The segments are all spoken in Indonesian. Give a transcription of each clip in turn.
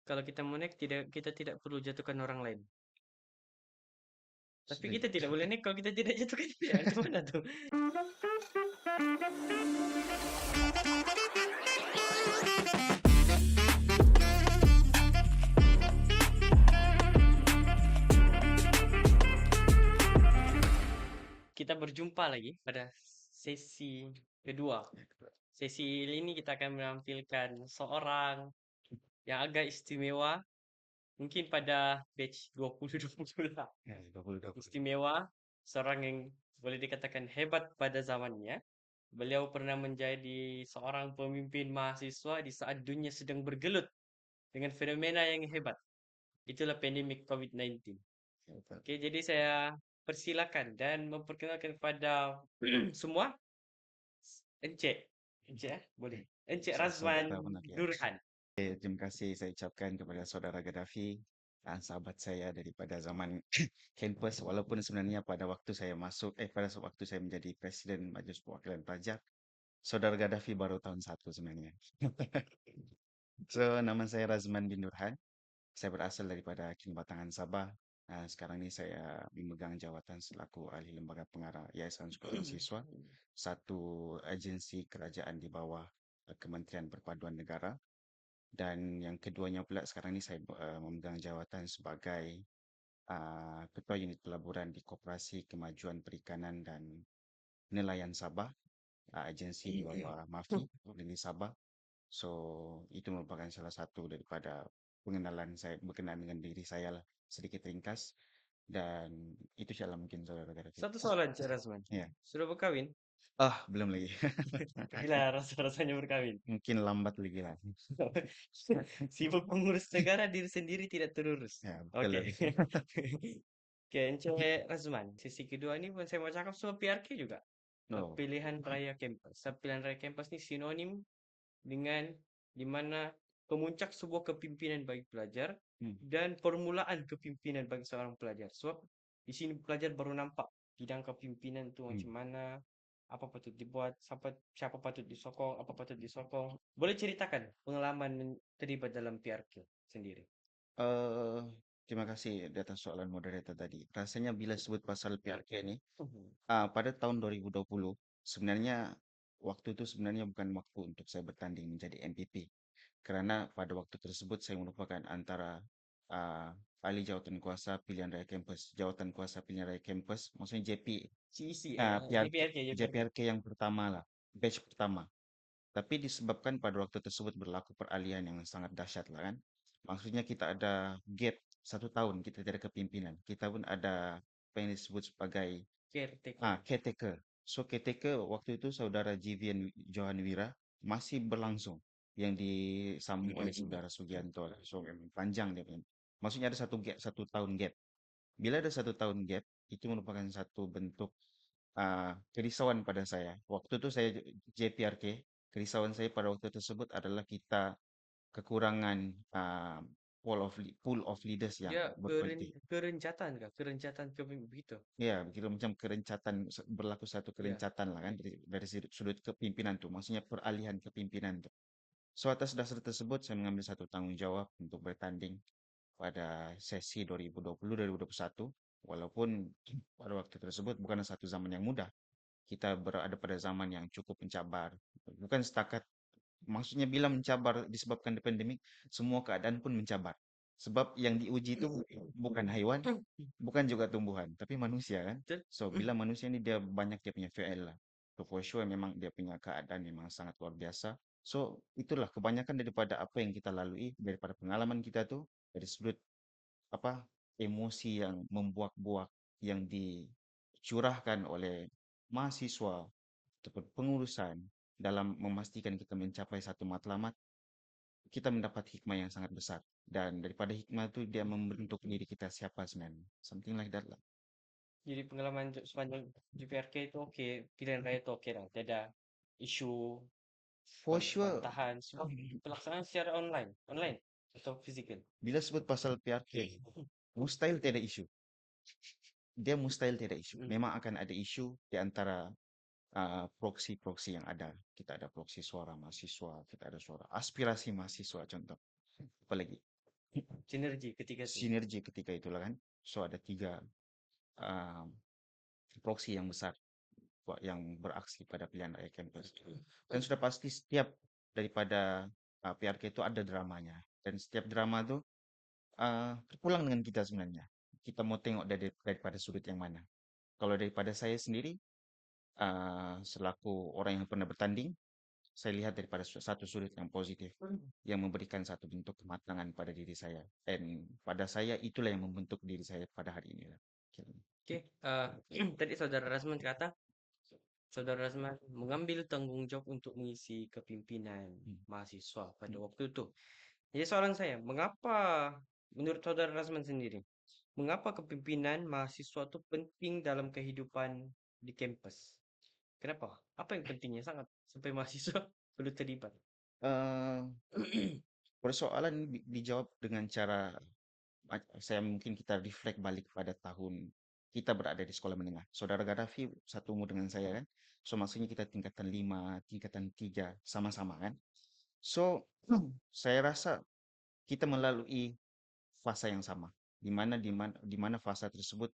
kalau kita mau naik kita tidak perlu jatuhkan orang lain. Tapi Sudah. kita tidak boleh naik kalau kita tidak jatuhkan dia. Itu mana tuh? Kita berjumpa lagi pada sesi kedua. Sesi ini kita akan menampilkan seorang yang agak istimewa, mungkin pada batch 2020 lah. Ya, 2020. Istimewa, seorang yang boleh dikatakan hebat pada zamannya. Beliau pernah menjadi seorang pemimpin mahasiswa di saat dunia sedang bergelut dengan fenomena yang hebat. Itulah pandemik COVID-19. Oke, jadi saya persilakan dan memperkenalkan kepada semua Encik. Encik boleh. Encik Sudah Razman tahu benar ya. Nurhan. Terima kasih saya ucapkan kepada saudara Gaddafi dan sahabat saya daripada zaman kampus. Walaupun sebenarnya pada waktu saya masuk, pada waktu saya menjadi Presiden Majelis Perwakilan Pelajar, saudara Gaddafi baru tahun 1 sebenarnya. So, nama saya Razman bin Nurhan. Saya berasal daripada Kinabatangan Sabah. Sekarang ini saya memegang jawatan selaku ahli lembaga pengarah Yayasan Sekolah Mahasiswa, satu agensi kerajaan di bawah Kementerian Perpaduan Negara. Dan yang keduanya pula sekarang ini saya memegang jawatan sebagai Ketua Unit Pelaburan di Koperasi Kemajuan Perikanan dan Nelayan Sabah, agensi di bawah MAFI, di Sabah. So, itu merupakan salah satu daripada pengenalan saya berkenaan dengan diri saya lah, sedikit ringkas. Dan itu salah mungkin saudara Gaddafi. Satu soalan, Cik Razman. Ya. Sudah berkawin? Belum lagi. Gila rasa-rasanya berkawin. Mungkin lambat lagi lah. Sibuk mengurus negara, diri sendiri tidak terurus. Ya, betul. Oke. Oke, Encik Razman. Sesi kedua ini pun saya mau cakap soal PRK juga. Oh. Pilihan Raya Kampus. Pilihan Raya Kampus ini sinonim dengan dimana pemuncak sebuah kepimpinan bagi pelajar Hmm. dan permulaan kepimpinan bagi seorang pelajar. Sebab di sini pelajar baru nampak bidang kepimpinan itu macam mana, apa patut dibuat, siapa patut disokong, apa patut disokong. Boleh ceritakan pengalaman terlibat dalam PRQ sendiri. Eh, Terima kasih di atas soalan moderator tadi. Rasanya bila sebut pasal PRK ini, pada tahun 2020, sebenarnya waktu itu sebenarnya bukan waktu untuk saya bertanding menjadi MPP. Karena pada waktu tersebut saya merupakan antara ah, ahli jawatan kuasa pilihan raya kampus. Jawatan kuasa pilihan raya kampus, maksudnya CEC, PRK, JPRK, JPRK. JPRK yang pertama lah, batch pertama. Tapi disebabkan pada waktu tersebut berlaku peralihan yang sangat dahsyat lah kan. Maksudnya kita ada gap 1 tahun kita tidak kepimpinan. Kita pun ada apa yang disebut sebagai Caretaker. caretaker. So caretaker waktu itu saudara Jivian Johan Wira masih berlangsung yang disambung oleh saudara Sugianto lah. So memang panjang dia punya. Maksudnya ada 1 tahun gap. Bila ada 1 tahun gap, itu merupakan satu bentuk kerisauan pada saya. Waktu itu saya JPRK, kerisauan saya pada waktu tersebut adalah kita kekurangan pool of leaders yang Dia berkualiti. kerencatan kah? Kerencatan kepemimpinan begitu. Ya, begitu macam kerencatan, berlaku satu Ya. kerencatan lah kan dari sudut kepimpinan tuh, maksudnya peralihan kepimpinan tuh. So atas dasar tersebut saya mengambil satu tanggung jawab untuk bertanding pada sesi 2020-2021, walaupun pada waktu tersebut bukan satu zaman yang mudah. Kita berada pada zaman yang cukup mencabar. Bukan setakat, maksudnya bila mencabar disebabkan di pandemik, semua keadaan pun mencabar. Sebab yang diuji itu bukan hewan, bukan juga tumbuhan, tapi manusia kan. Betul? So, bila manusia ini dia banyak dia punya VL lah. So, for sure memang dia punya keadaan memang sangat luar biasa. So, itulah kebanyakan daripada apa yang kita lalui, daripada pengalaman kita tuh, dari sudut apa emosi yang membuak-buak yang dicurahkan oleh mahasiswa ataupun pengurusan dalam memastikan kita mencapai satu matlamat, kita mendapat hikmah yang sangat besar. Dan daripada hikmah itu dia membentuk diri kita siapa sebenarnya. Something like that lah. Jadi pengalaman sepanjang JPRK itu oke, pilihan raya itu oke lah. Tidak ada isu For sure, bantahan. Sebab pelaksanaan secara online, online atau physical. bila sebut pasal PRK, mustahil tidak isu. Dia mustahil tidak isu. Memang akan ada isu di antara proksi-proksi yang ada. Kita ada proksi suara mahasiswa, kita ada suara aspirasi mahasiswa contoh. Apalagi. Sinergi ketika itu. sinergi ketika itulah kan. So ada tiga uh, proksi yang besar yang beraksi pada pilihan raya campus. Dan sudah pasti setiap daripada PRK itu ada dramanya. Dan setiap drama itu terpulang dengan kita sebenarnya. Kita mau tengok daripada sudut yang mana. Kalau daripada saya sendiri, selaku orang yang pernah bertanding, saya lihat daripada satu sudut yang positif, yang memberikan satu bentuk kematangan pada diri saya. Dan pada saya itulah yang membentuk diri saya pada hari ini lah. Oke, tadi saudara Rasman kata saudara Rasman mengambil tanggung jawab untuk mengisi kepimpinan Hmm, mahasiswa pada hmm. waktu itu. Jadi soalan saya, mengapa menurut saudara Rasman sendiri, mengapa kepimpinan mahasiswa itu penting dalam kehidupan di kampus? Kenapa? Apa yang pentingnya sangat sampai mahasiswa perlu terlibat? Eh, Persoalan dijawab dengan cara saya mungkin kita reflect balik pada tahun kita berada di sekolah menengah. Saudara Gaddafi satu umur dengan saya kan. So maksudnya kita tingkatan 5, tingkatan 3 sama-sama kan. So saya rasa kita melalui fase yang sama. Di mana fase tersebut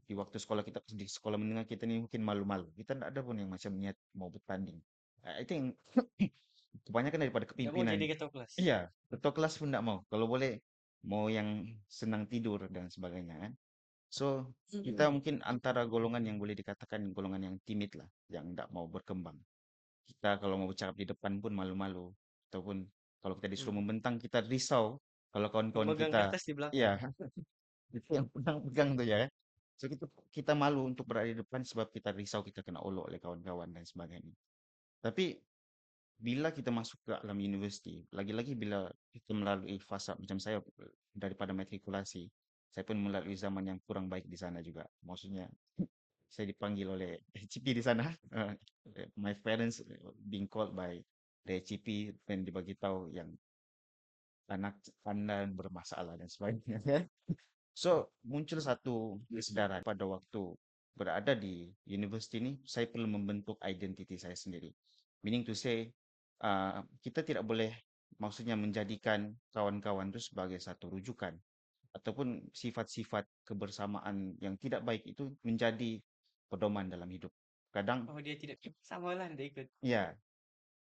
di waktu sekolah kita di sekolah menengah kita ini mungkin malu-malu. Kita tidak ada pun yang macam niat mau bertanding. Itu yang kebanyakan daripada Nggak mau kepimpinan. jadi ketua kelas. Iya, ketua kelas pun tidak mau. Kalau boleh mau yang senang tidur dan sebagainya kan. So, kita mungkin antara golongan yang boleh dikatakan golongan yang timid lah, yang tidak mau berkembang. Kita kalau mau bercakap di depan pun malu-malu, ataupun kalau kita disuruh membentang, kita risau. Kalau kawan-kawan Memegang kita, kertas di belakang. iya, itu yang pegang-pegang tuh ya. So, kita malu untuk berada di depan sebab kita risau kita kena olok oleh kawan-kawan dan sebagainya. Tapi bila kita masuk ke alam universiti, lagi-lagi bila kita melalui fasa macam saya daripada matrikulasi, saya pun melalui zaman yang kurang baik di sana juga. Maksudnya saya dipanggil oleh HCP di sana. My parents being called by the HCP dan dibagi tahu yang anak anda bermasalah dan sebagainya. So, muncul satu kesadaran pada waktu berada di university ini, saya perlu membentuk identiti saya sendiri. Meaning to say, kita tidak boleh maksudnya menjadikan kawan-kawan itu sebagai satu rujukan. Ataupun sifat-sifat kebersamaan yang tidak baik itu menjadi pedoman dalam hidup. Kadang, Oh, dia tidak sama lah, tidak ikut. ya,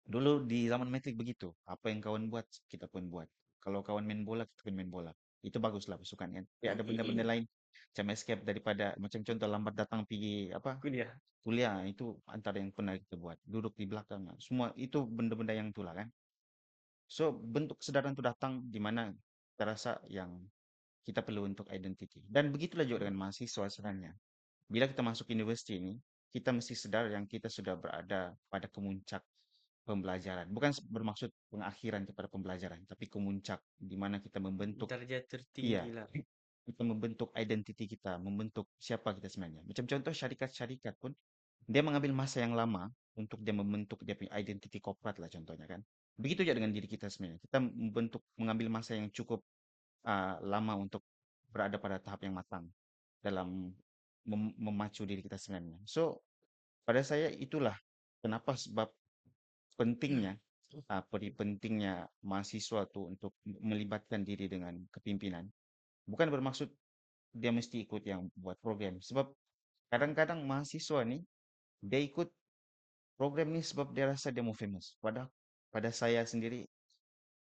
dulu di zaman metrik begitu. Apa yang kawan buat, kita pun buat. Kalau kawan main bola, kita pun main bola. Itu baguslah pasukan kan. Tapi ada benda-benda lain macam escape daripada macam contoh lambat datang pergi apa Kuliah. kuliah itu antara yang pernah kita buat. Duduk di belakang semua itu benda-benda yang itulah kan. So bentuk kesadaran itu datang di mana terasa yang kita perlu untuk identity. Dan begitulah juga dengan mahasiswa sebenarnya. Bila kita masuk universiti ini, kita mesti sadar yang kita sudah berada pada kemuncak pembelajaran. Bukan bermaksud pengakhiran kepada pembelajaran, tapi kemuncak di mana kita membentuk, Derajat iya, tertinggi lah. kita membentuk identiti kita, membentuk siapa kita sebenarnya. Macam contoh syarikat-syarikat pun, dia mengambil masa yang lama untuk dia membentuk dia punya identiti korporat lah contohnya kan. Begitu juga dengan diri kita sebenarnya. Kita mengambil masa yang cukup lama untuk berada pada tahap yang matang dalam memacu diri kita sebenarnya. So, pada saya itulah kenapa sebab pentingnya pentingnya mahasiswa tuh untuk melibatkan diri dengan kepimpinan. Bukan bermaksud dia mesti ikut yang buat program. Sebab kadang-kadang mahasiswa nih, dia ikut program nih sebab dia rasa dia mau famous. Pada saya sendiri,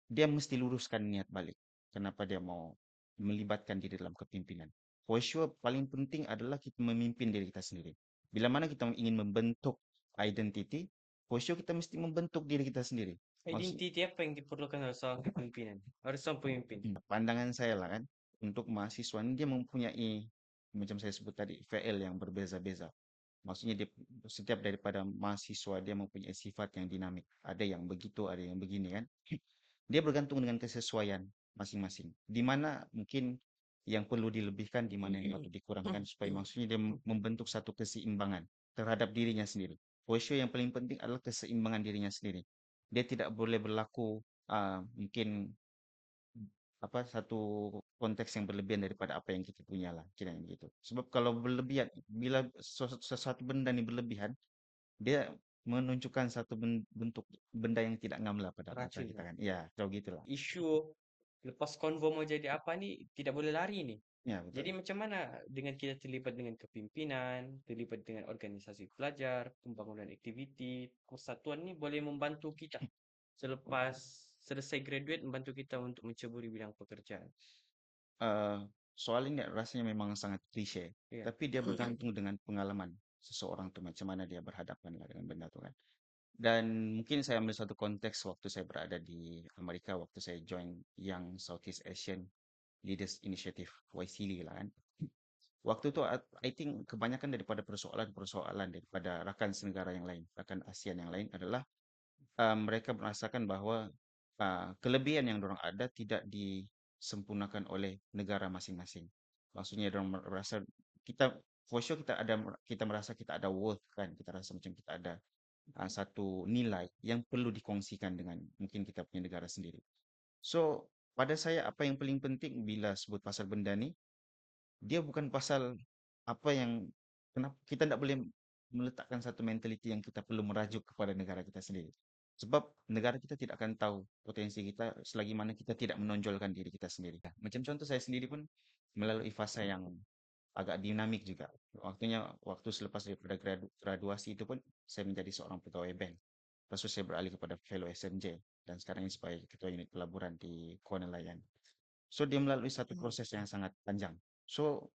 dia mesti luruskan niat balik. Kenapa dia mau melibatkan diri dalam kepimpinan. For sure, paling penting adalah kita memimpin diri kita sendiri. Bila mana kita ingin membentuk identity, for sure kita mesti membentuk diri kita sendiri. Maksud, Identiti apa yang diperlukan oleh seorang kepemimpinan? Harus seorang pemimpin. pandangan saya lah kan, untuk mahasiswa ini dia mempunyai, macam saya sebut tadi, VL yang berbeza-beza. Maksudnya dia, setiap daripada mahasiswa dia mempunyai sifat yang dinamik. Ada yang begitu, ada yang begini kan. Dia bergantung dengan kesesuaian masing-masing. Di mana mungkin yang perlu dilebihkan, di mana yang patut dikurangkan supaya maksudnya dia membentuk satu keseimbangan terhadap dirinya sendiri. For sure yang paling penting adalah keseimbangan dirinya sendiri. Dia tidak boleh berlaku mungkin apa satu konteks yang berlebihan daripada apa yang kita punya lah kira gitu. Sebab kalau berlebihan, bila sesuatu benda ini berlebihan, dia menunjukkan satu bentuk benda yang tidak ngam lah pada mata Racun kita lah. kan. Iya, kalau gitulah. Isu Lepas konvo mau jadi apa nih, tidak boleh lari nih. Ya, Jadi betul. macam mana dengan kita terlibat dengan kepimpinan, terlibat dengan organisasi pelajar, pembangunan aktiviti, persatuan ini boleh membantu kita selepas selesai graduate membantu kita untuk menceburi bidang pekerjaan. Eee, Soal ini rasanya memang sangat klise, Iya. tapi dia bergantung dengan pengalaman seseorang tuh macam mana dia berhadapan lah dengan benda tuh kan. Dan mungkin saya ambil satu konteks waktu saya berada di Amerika, waktu saya join Young Southeast Asian Leaders Initiative, YSEALI lah kan. Waktu itu I think kebanyakan daripada persoalan-persoalan daripada rakan senegara yang lain, rakan ASEAN yang lain adalah mereka merasakan bahwa kelebihan yang dorang ada tidak disempurnakan oleh negara masing-masing. Maksudnya dorang merasa kita for sure kita merasa kita ada worth kan, kita rasa macam kita ada satu nilai yang perlu dikongsikan dengan mungkin kita punya negara sendiri. So, pada saya apa yang paling penting bila sebut pasal benda ni, dia bukan pasal apa yang kenapa kita tidak boleh meletakkan satu mentaliti yang kita perlu merajuk kepada negara kita sendiri. Sebab negara kita tidak akan tahu potensi kita selagi mana kita tidak menonjolkan diri kita sendiri. Macam contoh saya sendiri pun melalui fasa yang agak dinamik juga. Waktu selepas daripada graduasi itu pun saya menjadi seorang pegawai bank. Lepas itu saya beralih kepada fellow SMJ dan sekarang ini sebagai ketua unit pelaburan di Kuala. So dia melalui satu proses yang sangat panjang. So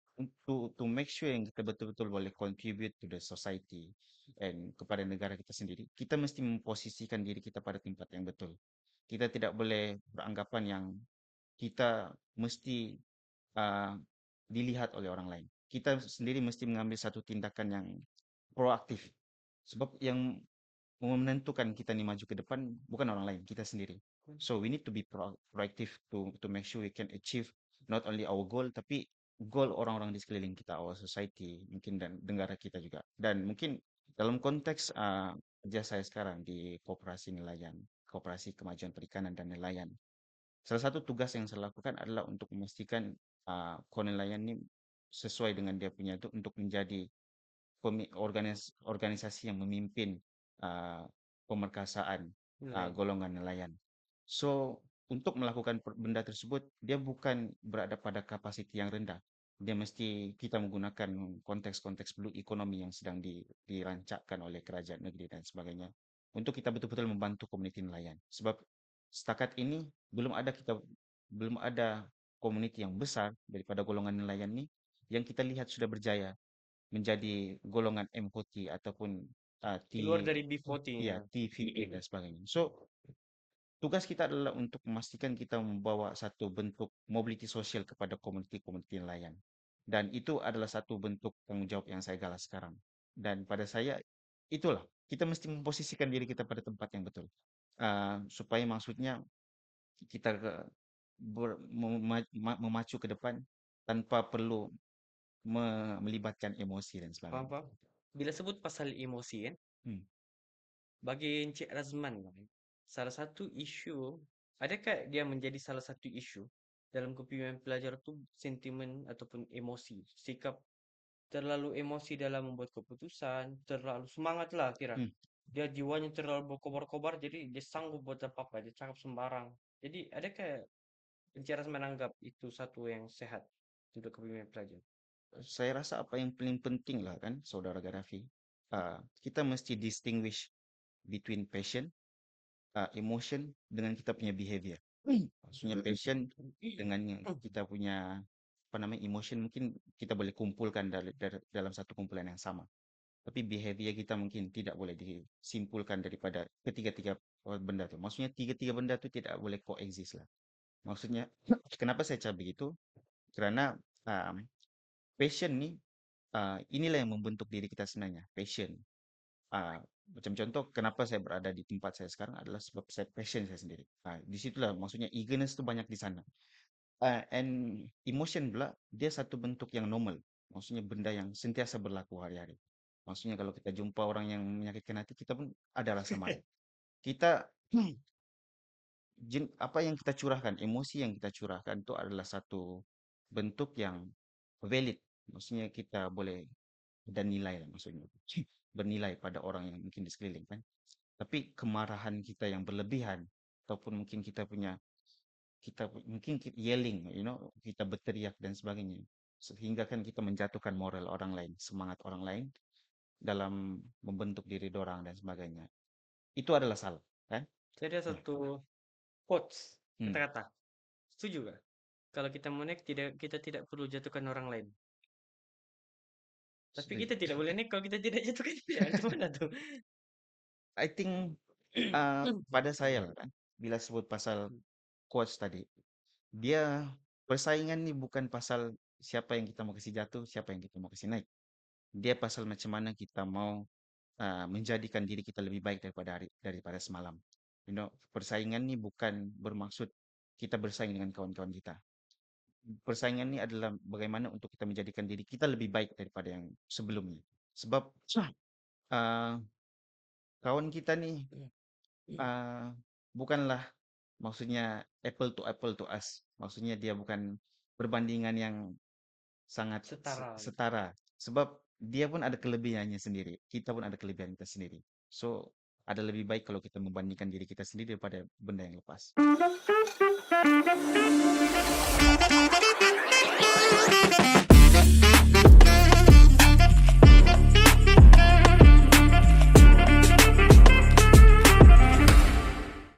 to make sure yang kita betul-betul boleh contribute to the society and kepada negara kita sendiri, kita mesti memposisikan diri kita pada tempat yang betul. Kita tidak boleh beranggapan yang kita mesti uh, dilihat oleh orang lain. Kita sendiri mesti mengambil satu tindakan yang proaktif. Sebab yang menentukan kita ni maju ke depan bukan orang lain, kita sendiri. So we need to be proactive to make sure we can achieve not only our goal tapi goal orang-orang di sekeliling kita, our society, mungkin dan negara kita juga. Dan mungkin dalam konteks kerja saya sekarang di Koperasi Nelayan, Koperasi Kemajuan Perikanan dan Nelayan, salah satu tugas yang saya lakukan adalah untuk memastikan konelayan ini sesuai dengan dia punya itu untuk menjadi organisasi yang memimpin uh, pemerkasaan Nelayan. golongan nelayan. So, untuk melakukan benda tersebut, dia bukan berada pada kapasiti yang rendah. Dia mesti kita menggunakan konteks-konteks blue economy yang sedang dirancangkan oleh kerajaan negeri dan sebagainya untuk kita betul-betul membantu komuniti nelayan. Sebab setakat ini belum ada komuniti yang besar daripada golongan nelayan ini yang kita lihat sudah berjaya menjadi golongan M40 ataupun T Keluar dari B40 ya ya. T15 dan sebagainya. So, tugas kita adalah untuk memastikan kita membawa satu bentuk mobility sosial kepada komuniti-komuniti nelayan. Dan itu adalah satu bentuk tanggung jawab yang saya galas sekarang. Dan pada saya, itulah, kita mesti memposisikan diri kita pada tempat yang betul. Supaya maksudnya kita memacu ke depan tanpa perlu melibatkan emosi dan Paham, sebagainya. paham? Bila sebut pasal emosi kan, Hmm. bagi Encik Razman lah, salah satu isu, adakah dia menjadi salah satu isu dalam kepimpinan pelajar tu sentimen ataupun emosi, sikap terlalu emosi dalam membuat keputusan, terlalu semangat lah kira. Hmm. Dia jiwanya terlalu berkobar-kobar, jadi dia sanggup buat apa-apa, dia cakap sembarang. Jadi adakah Encik Razman menganggap itu satu yang sehat untuk kepimpinan pelajar? Saya rasa apa yang paling penting lah kan, Saudara Gaddafi, kita mesti distinguish between passion, emotion dengan kita punya behavior. Maksudnya passion dengan yang kita punya apa namanya emotion mungkin kita boleh kumpulkan dalam satu kumpulan yang sama. Tapi behavior kita mungkin tidak boleh disimpulkan daripada ketiga-tiga benda tu. Maksudnya tiga-tiga benda tu tidak boleh coexist lah. Maksudnya kenapa saya cakap begitu? Kerana passion ni inilah yang membentuk diri kita sebenarnya, passion. Macam contoh, kenapa saya berada di tempat saya sekarang adalah sebab saya passion saya sendiri. Di situlah maksudnya eagerness tu banyak di sana. And emotion pula, dia satu bentuk yang normal. Maksudnya benda yang sentiasa berlaku hari-hari. Maksudnya kalau kita jumpa orang yang menyakitkan hati, kita pun ada rasa marah. Kita, apa yang kita curahkan, emosi yang kita curahkan itu adalah satu bentuk yang valid. Maksudnya kita boleh dan nilai lah maksudnya. Bernilai pada orang yang mungkin di sekeliling kan. Tapi kemarahan kita yang berlebihan ataupun mungkin kita punya kita mungkin yelling, kita berteriak dan sebagainya. Sehingga kan kita menjatuhkan moral orang lain, semangat orang lain dalam membentuk diri dorang dan sebagainya. Itu adalah salah, kan? Jadi ada Ya. satu quotes, Hmm. kata-kata. Setuju gak? Kalau kita mau naik, kita tidak perlu jatuhkan orang lain. Tapi Setuju. kita tidak boleh naik kalau kita tidak jatuhkan dia. Gimana tuh? I think pada saya lah kan, bila sebut pasal quotes tadi, dia persaingan nih bukan pasal siapa yang kita mau kasih jatuh, siapa yang kita mau kasih naik. Dia pasal macam mana kita mau menjadikan diri kita lebih baik daripada semalam. Persaingan ini bukan bermaksud kita bersaing dengan kawan-kawan kita. Persaingan ini adalah bagaimana untuk kita menjadikan diri kita lebih baik daripada yang sebelumnya. Sebab uh, kawan kita nih uh, bukanlah maksudnya apple to us. Maksudnya dia bukan perbandingan yang sangat Setara gitu. setara. Sebab dia pun ada kelebihannya sendiri. Kita pun ada kelebihan kita sendiri. So, ada lebih baik kalau kita membandingkan diri kita sendiri daripada benda yang lepas.